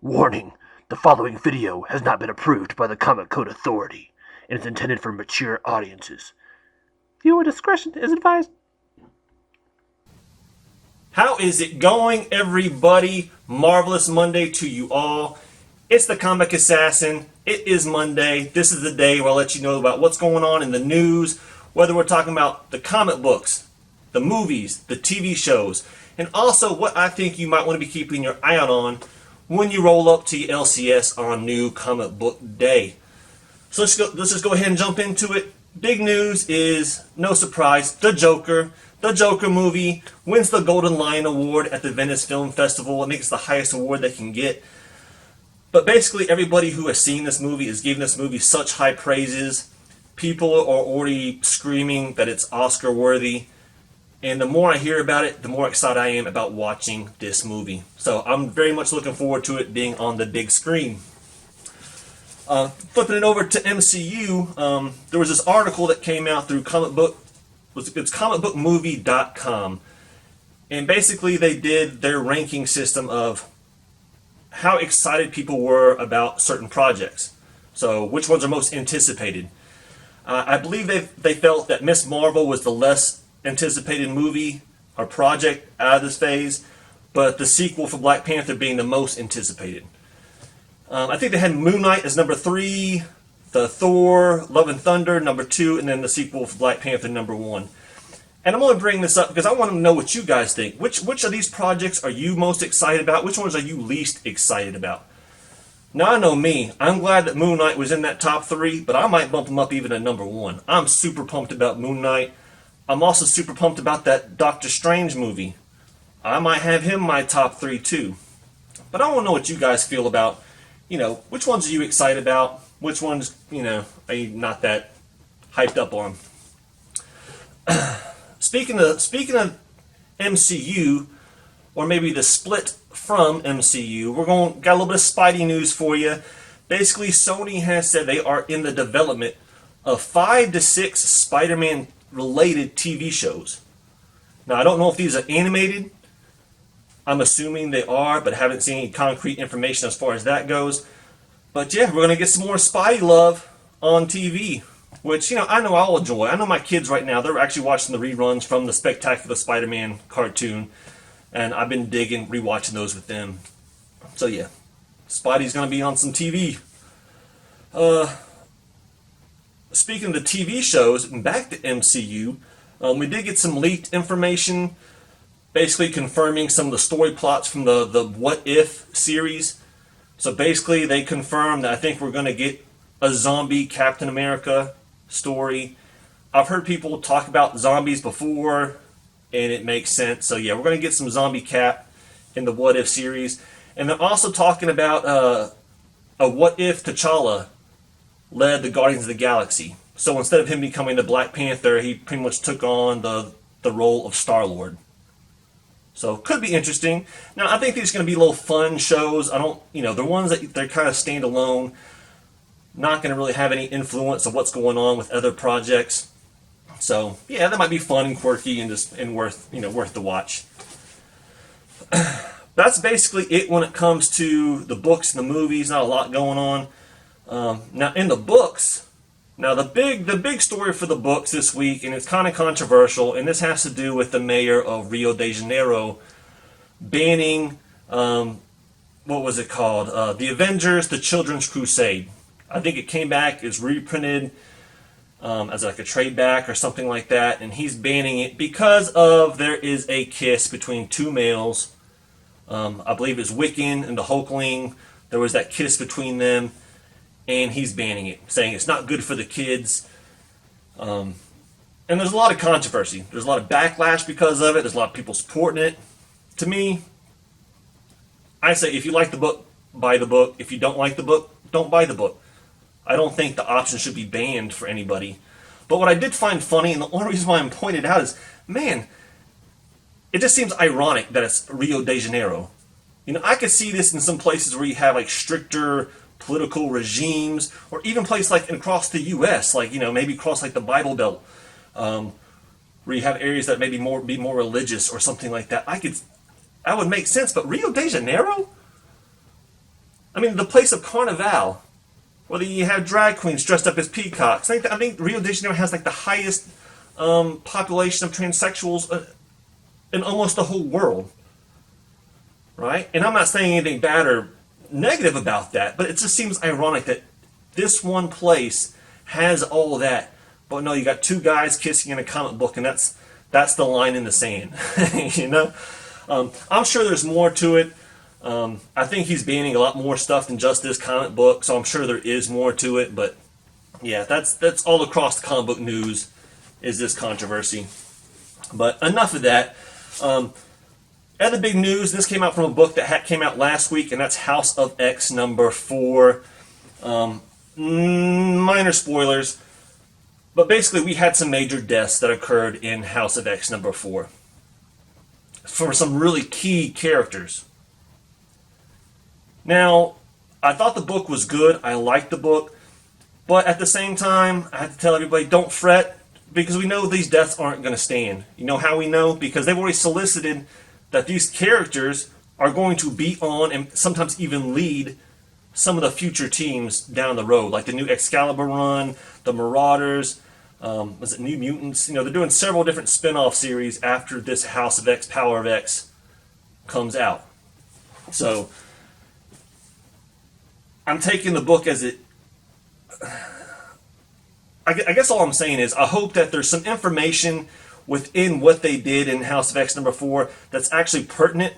Warning: the following video has not been approved by the Comic Code Authority and is intended for mature audiences. Viewer discretion is advised. How is it going, everybody? Marvelous Monday to you all. It's the Comic-Assassin. It is Monday. This is the day where I'll let you know about what's going on in the news, whether we're talking about the comic books, the movies, the TV shows, and also what I think you might want to be keeping your eye out on when you roll up to your LCS on New Comic Book Day. So let's just go ahead and jump into it. Big news is, no surprise, The Joker. The Joker movie wins the Golden Lion Award at the Venice Film Festival. I think it's the highest award they can get. But basically, everybody who has seen this movie is giving this movie such high praises. People are already screaming that it's Oscar worthy. And the more I hear about it, the more excited I am about watching this movie. So I'm very much looking forward to it being on the big screen. Flipping it over to MCU, there was this article that came out through it's comicbookmovie.com. And basically they did their ranking system of how excited people were about certain projects. So which ones are most anticipated. I believe they felt that Miss Marvel was the less anticipated movie or project out of this phase, but the sequel for Black Panther being the most anticipated. I think they had Moon Knight as number 3, the Thor, Love and Thunder number 2, and then the sequel for Black Panther number 1. And I'm only bringing this up because I want to know what you guys think. Which of these projects are you most excited about? Which ones are you least excited about? Now, I know me. I'm glad that Moon Knight was in that top 3, but I might bump him up even to number 1. I'm super pumped about Moon Knight. I'm also super pumped about that Doctor Strange movie. I might have him in my top 3 too. But I want to know what you guys feel about, which ones are you excited about? Which ones, are you not that hyped up on? Speaking of MCU, or maybe the split from MCU, got a little bit of Spidey news for you. Basically, Sony has said they are in the development of 5 to 6 Spider-Man related TV shows. Now, I don't know if these are animated. I'm assuming they are, but haven't seen any concrete information as far as that goes. But yeah, we're going to get some more Spidey love on TV, which, I know I'll enjoy. I know my kids right now, they're actually watching the reruns from the Spectacular Spider-Man cartoon, and I've been digging, rewatching those with them. So yeah, Spidey's going to be on some TV. Speaking of the TV shows, and back to MCU, we did get some leaked information, basically confirming some of the story plots from the What If series. So basically, they confirmed that I think we're going to get a zombie Captain America story. I've heard people talk about zombies before, and it makes sense. So yeah, we're going to get some zombie Cap in the What If series. And they're also talking about a What If T'Challa led the Guardians of the Galaxy. So instead of him becoming the Black Panther, he pretty much took on the role of Star-Lord. So could be interesting. Now, I think these are going to be little fun shows. The ones that they're kind of standalone, not going to really have any influence of what's going on with other projects. So yeah, that might be fun and quirky and worth the watch. That's basically it when it comes to the books and the movies. Not a lot going on. Now in the books, the big story for the books this week, and it's kind of controversial, and this has to do with the mayor of Rio de Janeiro banning, what was it called? The Avengers, the Children's Crusade. I think it came back, it's reprinted as like a trade back or something like that, and he's banning it because there is a kiss between 2 males. I believe it's Wiccan and the Hulkling. There was that kiss between them, and he's banning it, saying it's not good for the kids. And there's a lot of controversy. There's a lot of backlash because of it. There's a lot of people supporting it. To me, I say if you like the book, buy the book. If you don't like the book, don't buy the book. I don't think the option should be banned for anybody. But what I did find funny, and the only reason why I'm pointing it out is, man, it just seems ironic that it's Rio de Janeiro. I could see this in some places where you have like stricter political regimes, or even places like across the U.S., like maybe across like the Bible Belt, where you have areas that maybe be more religious or something like that. That would make sense. But Rio de Janeiro, I mean, the place of Carnival, whether you have drag queens dressed up as peacocks. I think Rio de Janeiro has like the highest population of transsexuals in almost the whole world, right? And I'm not saying anything bad or negative about that, but it just seems ironic that this one place has all that, but no, you got two guys kissing in a comic book, and that's the line in the sand. You know, I'm sure there's more to it. I think he's banning a lot more stuff than just this comic book, so I'm sure there is more to it. But yeah, that's all across the comic book news is this controversy. But enough of that. Other big news. This came out from a book that came out last week, and that's House of X number 4. Minor spoilers, but basically we had some major deaths that occurred in House of X number 4 for some really key characters. Now, I thought the book was good. I liked the book. But at the same time, I had to tell everybody, don't fret, because we know these deaths aren't going to stand. You know how we know? Because they've already solicited that these characters are going to be on and sometimes even lead some of the future teams down the road, like the new Excalibur run, the Marauders, was it New Mutants? You know, they're doing several different spin-off series after this House of X, Power of X comes out. So, I'm taking the book as it... I guess all I'm saying is I hope that there's some information within what they did in House of X number 4 that's actually pertinent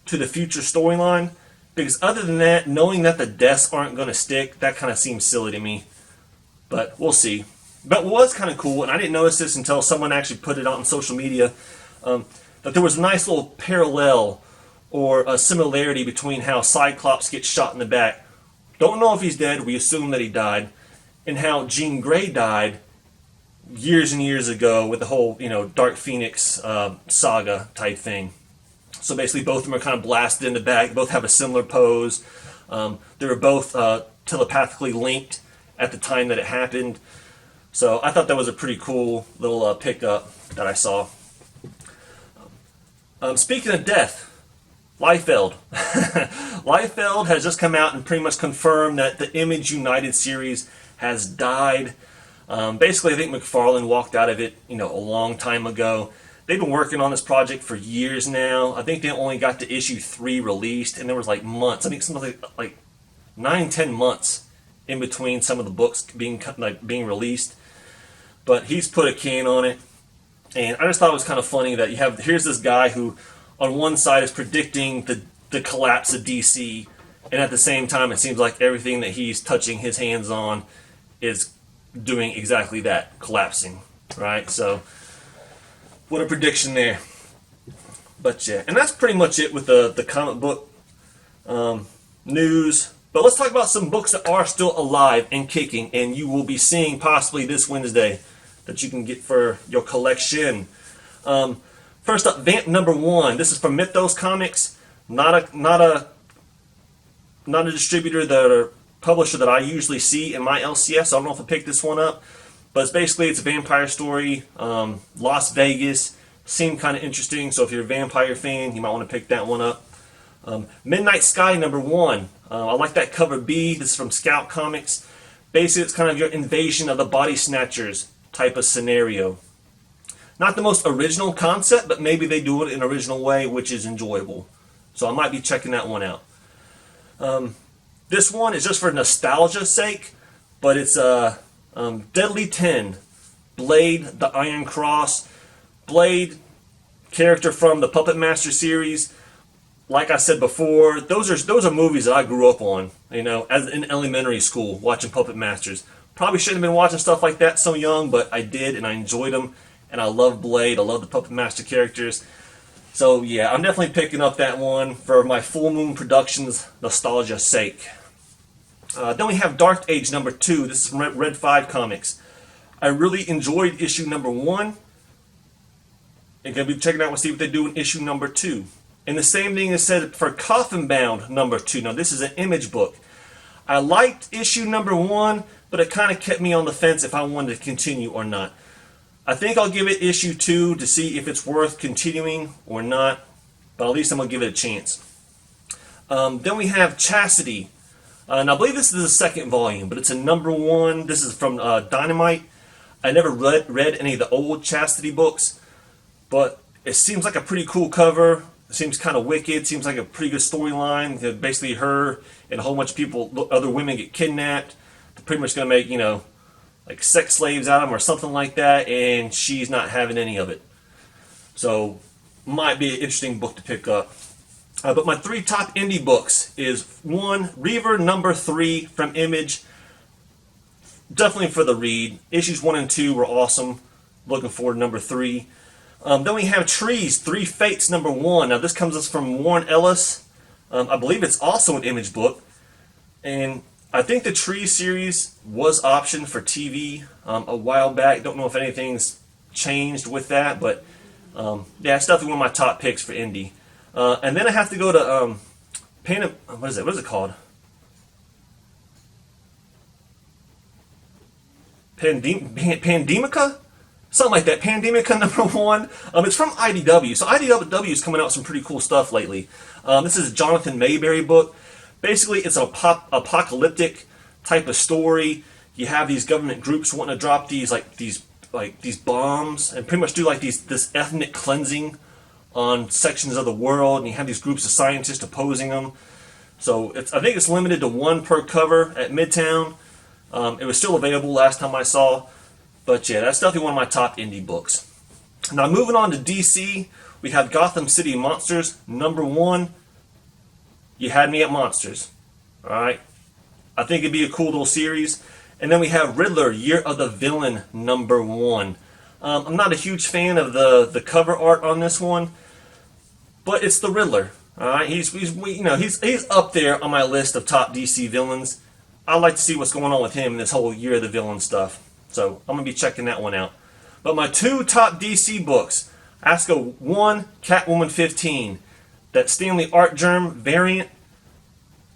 to the future storyline. Because other than that, knowing that the deaths aren't going to stick, that kind of seems silly to me. But we'll see. But what was kind of cool, and I didn't notice this until someone actually put it out on social media, that there was a nice little parallel or a similarity between how Cyclops gets shot in the back. Don't know if he's dead, we assume that he died, and how Jean Grey died years and years ago with the whole, Dark Phoenix saga type thing. So basically both of them are kind of blasted in the back, both have a similar pose. They were both telepathically linked at the time that it happened. So I thought that was a pretty cool little pickup that I saw. Speaking of death, Liefeld. Liefeld has just come out and pretty much confirmed that the Image United series has died. Basically, I think McFarlane walked out of it, a long time ago. They've been working on this project for years now. I think they only got to issue 3 released, and there was months. I think something like 9-10 months in between some of the books being released. But he's put a can on it, and I just thought it was kind of funny that here's this guy who, on one side, is predicting the collapse of DC, and at the same time, it seems like everything that he's touching his hands on is doing exactly that, collapsing, right? So, what a prediction there. But yeah, and that's pretty much it with the comic book news. But let's talk about some books that are still alive and kicking, and you will be seeing possibly this Wednesday that you can get for your collection. First up, Vamp number 1. This is from Mythos Comics, not a distributor or publisher that I usually see in my LCS. I don't know if I picked this one up, but it's a vampire story. Las Vegas seemed kind of interesting, so if you're a vampire fan, you might want to pick that one up. Midnight Sky number 1. I like that cover B. This is from Scout Comics. Basically, it's kind of your invasion of the Body Snatchers type of scenario. Not the most original concept, but maybe they do it in an original way, which is enjoyable. So I might be checking that one out. This one is just for nostalgia's sake, but it's Deadly 10, Blade, the Iron Cross. Blade, character from the Puppet Master series. Like I said before, those are movies that I grew up on, as in elementary school, watching Puppet Masters. Probably shouldn't have been watching stuff like that so young, but I did, and I enjoyed them. And I love Blade. I love the Puppet Master characters. So yeah, I'm definitely picking up that one for my Full Moon Productions nostalgia's sake. Then we have Dark Age number 2. This is from Red 5 Comics. I really enjoyed issue number 1. And gonna be checking out and see what they do in issue number 2. And the same thing is said for Coffin Bound number 2. Now this is an Image book. I liked issue number 1, but it kind of kept me on the fence if I wanted to continue or not. I think I'll give it issue 2 to see if it's worth continuing or not, but at least I'm going to give it a chance. Then we have Chastity, And I believe this is the second volume, but it's a #1. This is from Dynamite. I never read any of the old Chastity books, but it seems like a pretty cool cover. It seems kind of wicked. Seems like a pretty good storyline. Basically, her and a whole bunch of people, other women, get kidnapped. They're pretty much going to make, like sex slaves out of them or something like that, and she's not having any of it. So, might be an interesting book to pick up. But my 3 top indie books is 1, Reaver #3 from Image. Definitely for the read. Issues 1 and 2 were awesome. Looking forward to #3. Then we have Trees, 3 Fates #1. Now this comes us from Warren Ellis. I believe it's also an Image book. And I think the Trees series was optioned for TV a while back. Don't know if anything's changed with that, but yeah, it's definitely one of my top picks for indie. And then I have to go to what is it? What is it called? Pandemica? Something like that. Pandemica #1. It's from IDW. So IDW is coming out with some pretty cool stuff lately. This is a Jonathan Mayberry book. Basically, it's an apocalyptic type of story. You have these government groups wanting to drop these bombs and pretty much do like this ethnic cleansing on sections of the world, and you have these groups of scientists opposing them. So I think it's limited to 1 per cover at Midtown. It was still available last time I saw, but yeah, that's definitely one of my top indie books. Now moving on to DC, we have Gotham City Monsters #1. You had me at monsters. All right, I think it'd be a cool little series. And then we have Riddler, Year of the Villain #1. I'm not a huge fan of the cover art on this one, but it's the Riddler. All right, he's up there on my list of top DC villains. I like to see what's going on with him in this whole Year of the Villain stuff. So I'm gonna be checking that one out. But my 2 top DC books, I have to go 1, Catwoman 15, that Stanley Art Germ variant,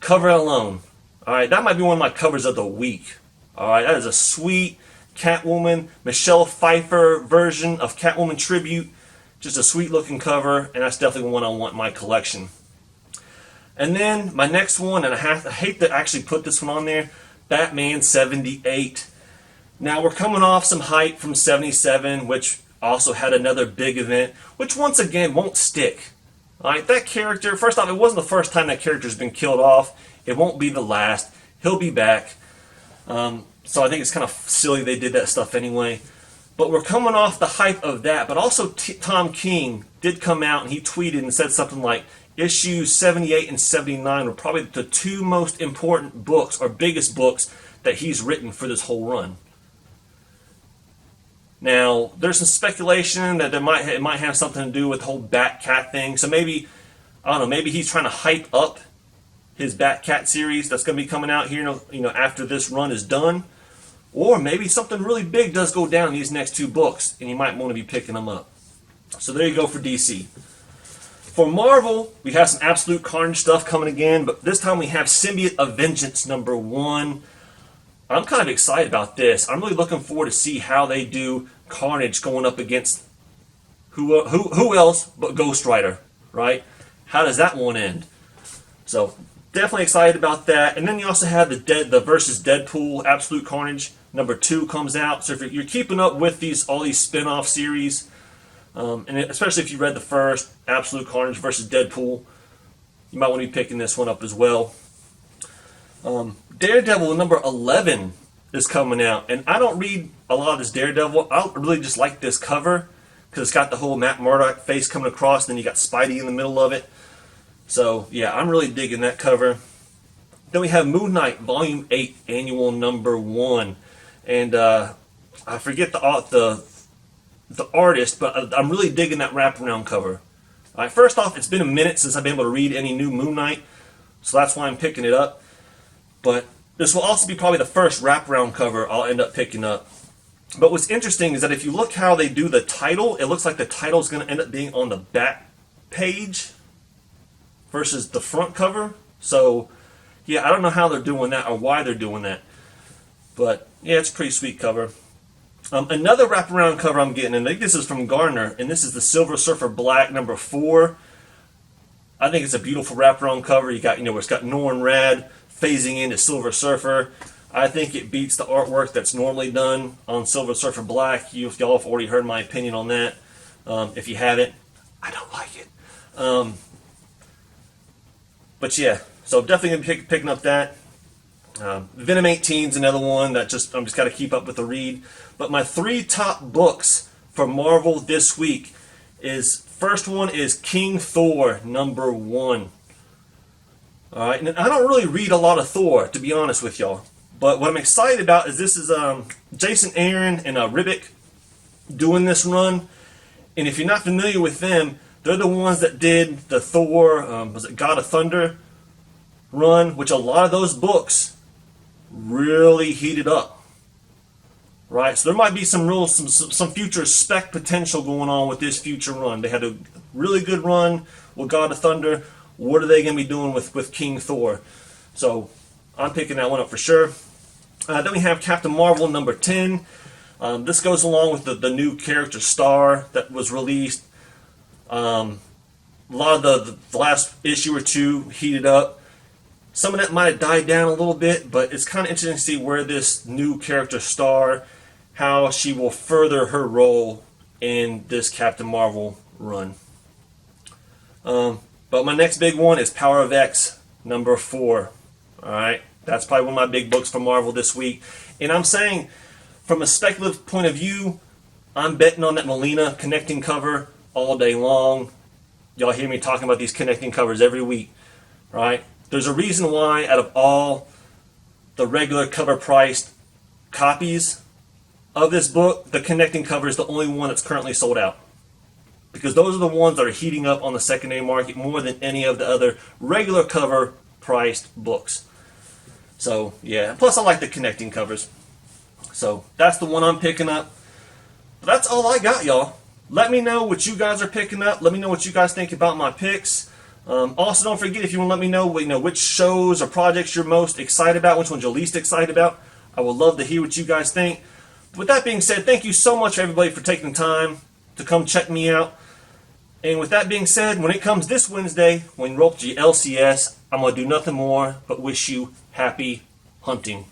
cover alone. All right, that might be one of my covers of the week. All right, that is a sweet Catwoman, Michelle Pfeiffer version of Catwoman Tribute. Just a sweet looking cover, and that's definitely one I want in my collection. And then my next one, and I hate to actually put this one on there, Batman 78. Now we're coming off some hype from 77, which also had another big event, which once again won't stick. All right, that character, first off, it wasn't the first time that character's been killed off. It won't be the last. He'll be back. So I think it's kind of silly they did that stuff anyway. But we're coming off the hype of that. But also Tom King did come out and he tweeted and said something like, issues 78 and 79 were probably the 2 most important books or biggest books that he's written for this whole run. Now, there's some speculation that it might have something to do with the whole Bat-Cat thing. So maybe, I don't know, maybe he's trying to hype up his Bat-Cat series that's going to be coming out here, after this run is done. Or maybe something really big does go down in these next 2 books, and you might want to be picking them up. So there you go for DC. For Marvel, we have some Absolute Carnage stuff coming again, but this time we have Symbiote of Vengeance #1. I'm kind of excited about this. I'm really looking forward to see how they do Carnage going up against who else but Ghost Rider, right? How does that one end? So definitely excited about that. And then you also have the versus Deadpool Absolute Carnage #2 comes out. So if you're keeping up with all these spin-off series, and especially if you read the first Absolute Carnage versus Deadpool, you might want to be picking this one up as well. Daredevil #11 is coming out, and I don't read a lot of this Daredevil. I really just like this cover because it's got the whole Matt Murdock face coming across, and then you got Spidey in the middle of it. So yeah, I'm really digging that cover. Then we have Moon Knight Volume 8 Annual #1, and I forget the artist, but I'm really digging that wraparound cover. All right, first off, it's been a minute since I've been able to read any new Moon Knight, so that's why I'm picking it up. But this will also be probably the first wraparound cover I'll end up picking up. But what's interesting is that if you look how they do the title, it looks like the title is going to end up being on the back page versus the front cover. So, yeah, I don't know how they're doing that or why they're doing that. But, yeah, it's a pretty sweet cover. Another wraparound cover I'm getting, and I think this is from Gardner, and this is the Silver Surfer Black #4. I think it's a beautiful wraparound cover. You got, where it's got Norrin Radd phasing into Silver Surfer. I think it beats the artwork that's normally done on Silver Surfer Black. Y'all have already heard my opinion on that. If you haven't, I don't like it. But yeah, so definitely gonna be picking up that. Venom 18 is another one that I'm just got to keep up with the read. But my 3 top books for Marvel this week first one is King Thor #1. All right, and I don't really read a lot of Thor, to be honest with y'all. But what I'm excited about is this is Jason Aaron and Ribic doing this run. And if you're not familiar with them, they're the ones that did the Thor, was it God of Thunder run, which a lot of those books really heated up. Right, so there might be some future spec potential going on with this future run. They had a really good run with God of Thunder. What are they going to be doing with King Thor? So I'm picking that one up for sure. Then we have Captain Marvel #10. This goes along with the new character Star that was released. A lot of the last issue or two heated up. Some of that might have died down a little bit, but it's kind of interesting to see where this new character Star, how she will further her role in this Captain Marvel run. But my next big one is Power of X #4. All right, that's probably one of my big books for Marvel this week. And I'm saying, from a speculative point of view, I'm betting on that Melina connecting cover all day long. Y'all hear me talking about these connecting covers every week, right? There's a reason why out of all the regular cover priced copies of this book, the connecting cover is the only one that's currently sold out. Because those are the ones that are heating up on the secondary market more than any of the other regular cover priced books. So yeah, plus I like the connecting covers. So that's the one I'm picking up. But that's all I got, y'all. Let me know what you guys are picking up. Let me know what you guys think about my picks. Also, don't forget, if you want to let me know, which shows or projects you're most excited about, which ones you're least excited about. I would love to hear what you guys think. With that being said, thank you so much, everybody, for taking the time to come check me out. And with that being said, when it comes this Wednesday, when you roll up to your LCS, I'm going to do nothing more but wish you happy hunting.